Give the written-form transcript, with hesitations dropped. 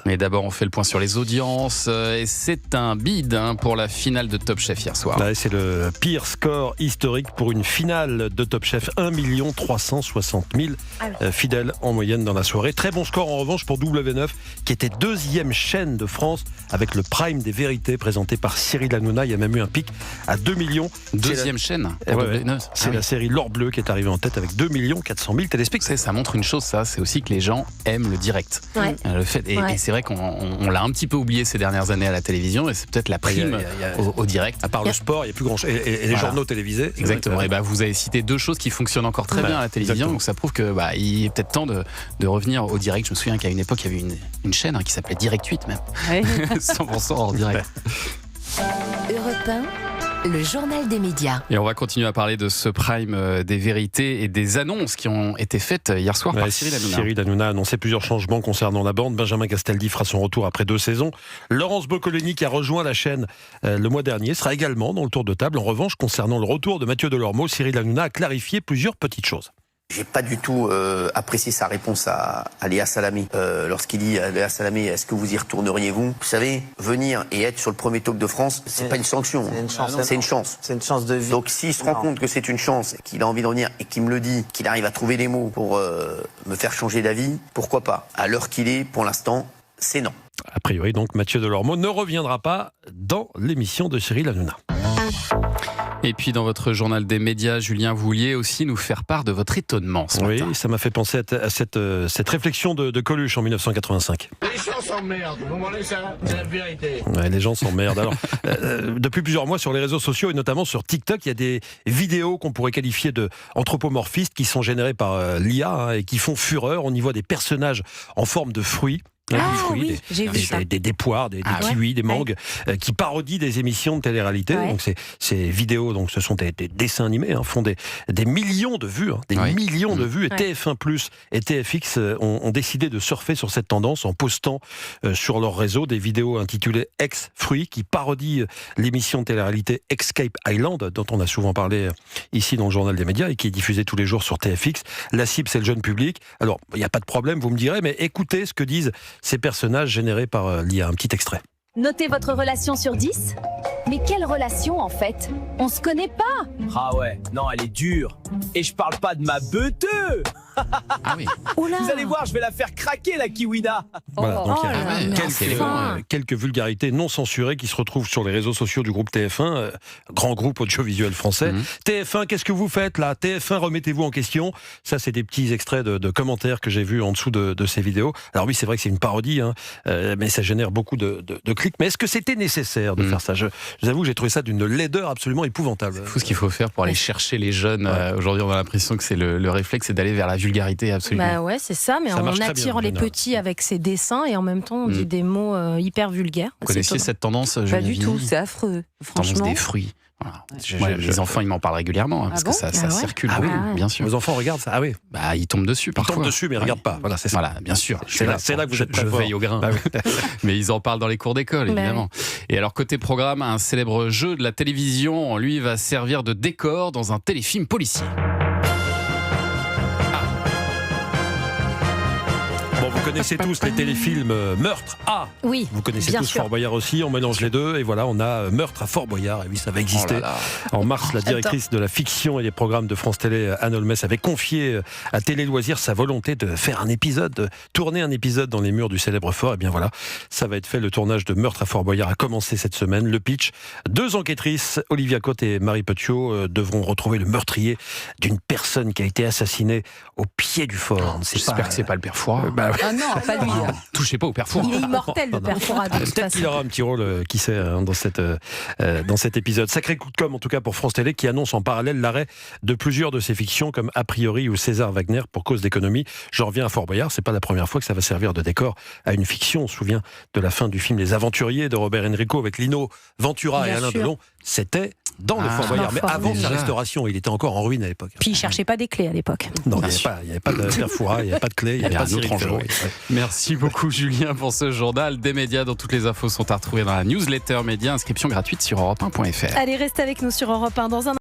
Nice. Mais d'abord, on fait le point sur les audiences. Et c'est un bide pour la finale de Top Chef hier soir. Ouais, c'est le pire score historique pour une finale de Top Chef. 1 360 000 fidèles en moyenne dans la soirée. Très bon score en revanche pour W9, qui était deuxième chaîne de France avec le Prime des vérités présenté par Cyril Hanouna. Il y a même eu un pic à 2 millions. Deuxième chaîne C'est la série L'Or Bleu qui est arrivée en tête avec 2 400 000 téléspectateurs. Ça montre une chose, ça, c'est aussi que les gens aiment le direct. Ouais. Le fait, et c'est vrai qu'on l'a un petit peu oublié ces dernières années à la télévision, et c'est peut-être la prime au direct. À part le sport, il n'y a plus grand chose. Et les journaux télévisés. Exactement. Et vous avez cité deux choses qui fonctionnent encore très bien à la télévision. Exactement. Donc ça prouve que il est peut-être temps de revenir au direct. Je me souviens qu'à une époque, il y avait une chaîne qui s'appelait Direct 8 même. Ouais. 100% en direct. Europe 1, le journal des médias. Et on va continuer à parler de ce prime des vérités et des annonces qui ont été faites hier soir par Cyril Hanouna. Cyril Hanouna a annoncé plusieurs changements concernant la bande. Benjamin Castaldi fera son retour après 2 saisons. Laurence Boccolini, qui a rejoint la chaîne le mois dernier, sera également dans le tour de table. En revanche, concernant le retour de Mathieu Delormeau, Cyril Hanouna a clarifié plusieurs petites choses. J'ai pas du tout apprécié sa réponse à Léa Salamé. Lorsqu'il dit à Léa Salamé, est-ce que vous y retourneriez-vous ? Vous savez, venir et être sur le premier talk de France, c'est pas une sanction. C'est une chance. C'est une chance. C'est une chance de vie. Donc s'il se rend compte que c'est une chance, qu'il a envie de revenir et qu'il me le dit, qu'il arrive à trouver des mots pour me faire changer d'avis, pourquoi pas ? À l'heure qu'il est, pour l'instant, c'est non. A priori, donc, Mathieu Delormeau ne reviendra pas dans l'émission de Cyril Hanouna. Et puis dans votre journal des médias, Julien, vous vouliez aussi nous faire part de votre étonnement ce matin. Oui, ça m'a fait penser à cette réflexion de Coluche en 1985. Les gens s'emmerdent, vous comprenez ça ? C'est la vérité. Ouais, les gens s'emmerdent. Alors, depuis plusieurs mois sur les réseaux sociaux et notamment sur TikTok, il y a des vidéos qu'on pourrait qualifier de anthropomorphistes qui sont générées par l'IA et qui font fureur. On y voit des personnages en forme de fruits. Des poires, des kiwis, des mangues, qui parodient des émissions de télé-réalité. Ouais. Donc ces vidéos, donc ce sont des dessins animés, font des millions de vues, millions de vues. Et TF1+ et TFX ont décidé de surfer sur cette tendance en postant sur leur réseau des vidéos intitulées Ex-Fruits, qui parodient l'émission de télé-réalité Escape Island, dont on a souvent parlé ici dans le journal des médias et qui est diffusée tous les jours sur TFX. La cible, c'est le jeune public. Alors, il n'y a pas de problème, vous me direz, mais écoutez ce que disent ces personnages générés par l'IA. Un petit extrait. Notez votre relation sur 10 ? Mais quelle relation en fait ? On se connaît pas ? Ah ouais, non, elle est dure. Et je parle pas de ma beuteux. Ah oui. Vous allez voir, je vais la faire craquer, la kiwina. Voilà, donc il y a quelques vulgarités non censurées qui se retrouvent sur les réseaux sociaux du groupe TF1, grand groupe audiovisuel français. TF1, qu'est-ce que vous faites là ? TF1, remettez-vous en question. Ça, c'est des petits extraits de commentaires que j'ai vus en dessous de ces vidéos. Alors oui, c'est vrai que c'est une parodie, mais ça génère beaucoup de clics. Mais est-ce que c'était nécessaire de faire ça ? Je vous avoue que j'ai trouvé ça d'une laideur absolument épouvantable. C'est fou ce qu'il faut faire pour aller chercher les jeunes. Aujourd'hui, on a l'impression que c'est le réflexe, c'est d'aller vers la vulgarité absolument. Bah ouais, c'est ça, mais on attire les petits avec ses dessins et en même temps on dit des mots hyper vulgaires. Vous connaissiez cette tendance, Pas du tout, c'est affreux. Franchement. Tendance des fruits. Voilà. Les enfants, ils m'en parlent régulièrement parce que ça circule. Ah oui, bien sûr. Vos enfants regardent ça ? Ah oui. Bah, ils tombent dessus parfois. Ils tombent dessus, mais ils regardent pas. Voilà, c'est ça. Voilà, bien sûr. C'est là que vous êtes très fort. Je veille au grain. Ah oui. Mais ils en parlent dans les cours d'école, évidemment. Et alors, côté programme, un célèbre jeu de la télévision, lui, va servir de décor dans un téléfilm policier. Bon, vous connaissez tous les téléfilms Meurtre à. Oui. Vous connaissez tous Fort Boyard aussi. On mélange les deux et voilà, on a Meurtre à Fort Boyard. Et oui, ça va exister. En mars, la directrice de la fiction et des programmes de France Télé, Anne Olmès, avait confié à Télé Loisirs sa volonté de faire un épisode, de tourner un épisode dans les murs du célèbre fort. Et bien voilà, ça va être fait. Le tournage de Meurtre à Fort Boyard a commencé cette semaine. Le pitch, 2 enquêtrices, Olivia Cotte et Marie Petiot, devront retrouver le meurtrier d'une personne qui a été assassinée au pied du fort. J'espère que c'est pas le père Fouras. Ah non, pas lui. Touchez pas au père Fouras. Il est immortel, le père Fouras. Peut-être qu'il aura un petit rôle, qui sait, dans cet épisode. Sacré coup de com' en tout cas pour France Télé, qui annonce en parallèle l'arrêt de plusieurs de ses fictions comme A priori ou César Wagner pour cause d'économie. J'en reviens à Fort Boyard, c'est pas la première fois que ça va servir de décor à une fiction. On se souvient de la fin du film Les Aventuriers de Robert Enrico avec Lino Ventura et Alain Delon. C'était dans le Fort Boyard, mais avant sa restauration, il était encore en ruine à l'époque. Puis il cherchait pas des clés à l'époque. Non, il n'y avait pas de père Fouras, il n'y avait pas de clés, il n'y avait pas de Cyril Ferraud. Merci beaucoup Julien pour ce journal des médias dont toutes les infos sont à retrouver dans la newsletter média, inscription gratuite sur europe1.fr. Allez, restez avec nous sur Europe 1 dans un